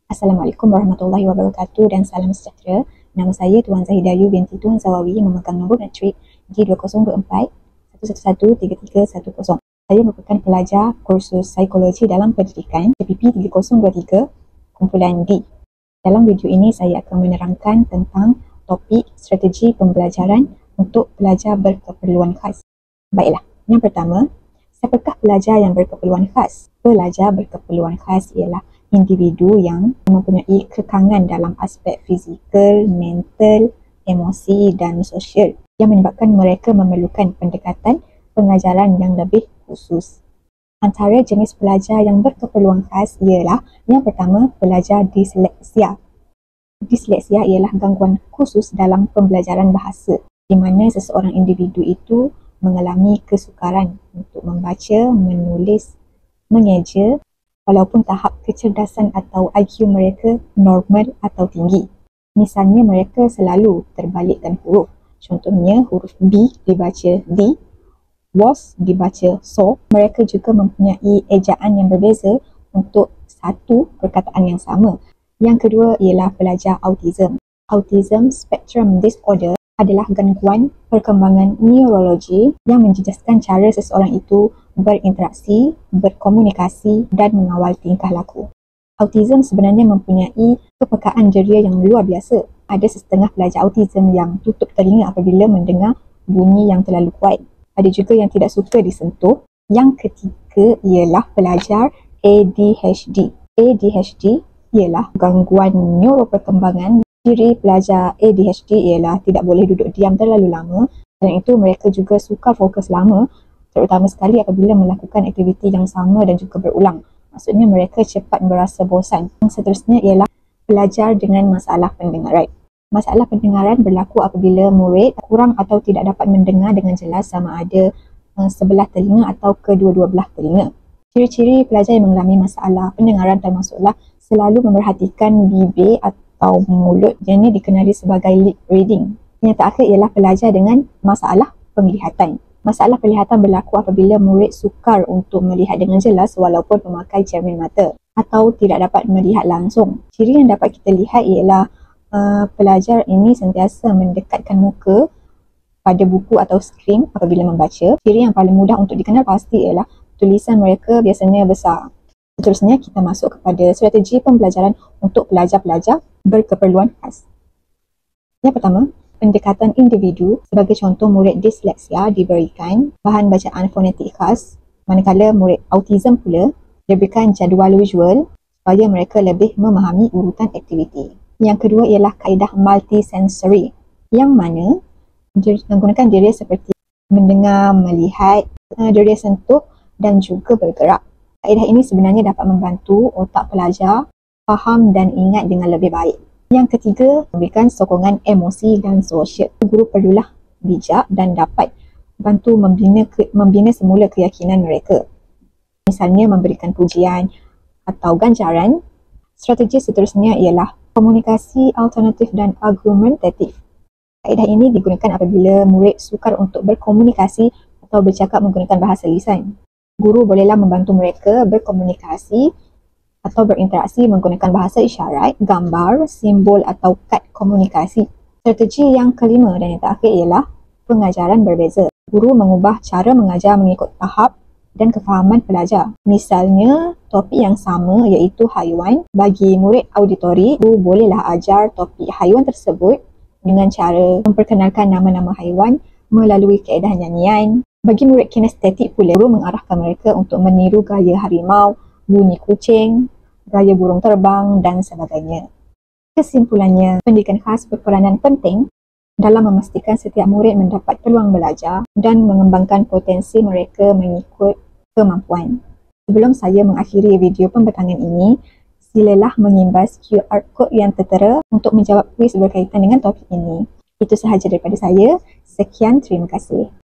Assalamualaikum warahmatullahi wabarakatuh dan salam sejahtera. Nama saya Tuan Zahidayu binti Tuan Zawawi, memegang nombor matrik G2024 1113310. Saya merupakan pelajar kursus psikologi dalam pendidikan PPP 3023 kumpulan D. Dalam video ini saya akan menerangkan tentang topik strategi pembelajaran untuk pelajar berkeperluan khas. Baiklah, yang pertama, siapakah pelajar yang berkeperluan khas? Pelajar berkeperluan khas ialah individu yang mempunyai kekangan dalam aspek fizikal, mental, emosi dan sosial yang menyebabkan mereka memerlukan pendekatan pengajaran yang lebih khusus. Antara jenis pelajar yang berkeperluan khas ialah yang pertama, pelajar disleksia. Disleksia ialah gangguan khusus dalam pembelajaran bahasa di mana seseorang individu itu mengalami kesukaran untuk membaca, menulis, mengeja walaupun tahap kecerdasan atau IQ mereka normal atau tinggi. Misalnya mereka selalu terbalikkan huruf. Contohnya huruf B dibaca D, was dibaca so. Mereka juga mempunyai ejaan yang berbeza untuk satu perkataan yang sama. Yang kedua ialah pelajar autism. Autism Spectrum Disorder adalah gangguan perkembangan neurologi yang menjejaskan cara seseorang itu berinteraksi, berkomunikasi dan mengawal tingkah laku. Autism sebenarnya mempunyai kepekaan jeria yang luar biasa. Ada setengah pelajar autism yang tutup telinga apabila mendengar bunyi yang terlalu kuat. Ada juga yang tidak suka disentuh. Yang ketiga ialah pelajar ADHD. ADHD ialah gangguan neuroperkembangan. Ciri pelajar ADHD ialah tidak boleh duduk diam terlalu lama. Dan itu mereka juga sukar fokus lama, terutama sekali apabila melakukan aktiviti yang sama dan juga berulang. Maksudnya mereka cepat merasa bosan. Yang seterusnya ialah pelajar dengan masalah pendengaran. Masalah pendengaran berlaku apabila murid kurang atau tidak dapat mendengar dengan jelas sama ada sebelah telinga atau kedua-dua belah telinga. Ciri-ciri pelajar yang mengalami masalah pendengaran termasuklah selalu memerhatikan bibir atau mulut, yang ini dikenali sebagai lip reading. Yang terakhir ialah pelajar dengan masalah penglihatan. Masalah penglihatan berlaku apabila murid sukar untuk melihat dengan jelas walaupun memakai cermin mata atau tidak dapat melihat langsung. Ciri yang dapat kita lihat ialah pelajar ini sentiasa mendekatkan muka pada buku atau skrin apabila membaca. Ciri yang paling mudah untuk dikenal pasti ialah tulisan mereka biasanya besar. Seterusnya kita masuk kepada strategi pembelajaran untuk pelajar-pelajar berkeperluan khas. Yang pertama, pendekatan individu. Sebagai contoh, murid disleksia diberikan bahan bacaan fonetik khas, manakala murid autism pula diberikan jadual visual supaya mereka lebih memahami urutan aktiviti. Yang kedua ialah kaedah multisensory, yang mana menggunakan diri seperti mendengar, melihat, diri sentuh dan juga bergerak. Kaedah ini sebenarnya dapat membantu otak pelajar faham dan ingat dengan lebih baik. Yang ketiga, memberikan sokongan emosi dan sosial. Guru perlulah bijak dan dapat bantu membina semula keyakinan mereka. Misalnya memberikan pujian atau ganjaran. Strategi seterusnya ialah komunikasi alternatif dan argumentatif. Kaedah ini digunakan apabila murid sukar untuk berkomunikasi atau bercakap menggunakan bahasa lisan. Guru bolehlah membantu mereka berkomunikasi atau berinteraksi menggunakan bahasa isyarat, gambar, simbol atau kad komunikasi. Strategi yang kelima dan yang terakhir ialah pengajaran berbeza. Guru mengubah cara mengajar mengikut tahap dan kefahaman pelajar. Misalnya, topik yang sama iaitu haiwan. Bagi murid auditori, guru bolehlah ajar topik haiwan tersebut dengan cara memperkenalkan nama-nama haiwan melalui kaedah nyanyian. Bagi murid kinestetik pula, guru mengarahkan mereka untuk meniru gaya harimau, bunyi kucing, gaya burung terbang dan sebagainya. Kesimpulannya, pendidikan khas berperanan penting dalam memastikan setiap murid mendapat peluang belajar dan mengembangkan potensi mereka mengikut kemampuan. Sebelum saya mengakhiri video pembentangan ini, silalah mengimbas QR code yang tertera untuk menjawab kuis berkaitan dengan topik ini. Itu sahaja daripada saya. Sekian, terima kasih.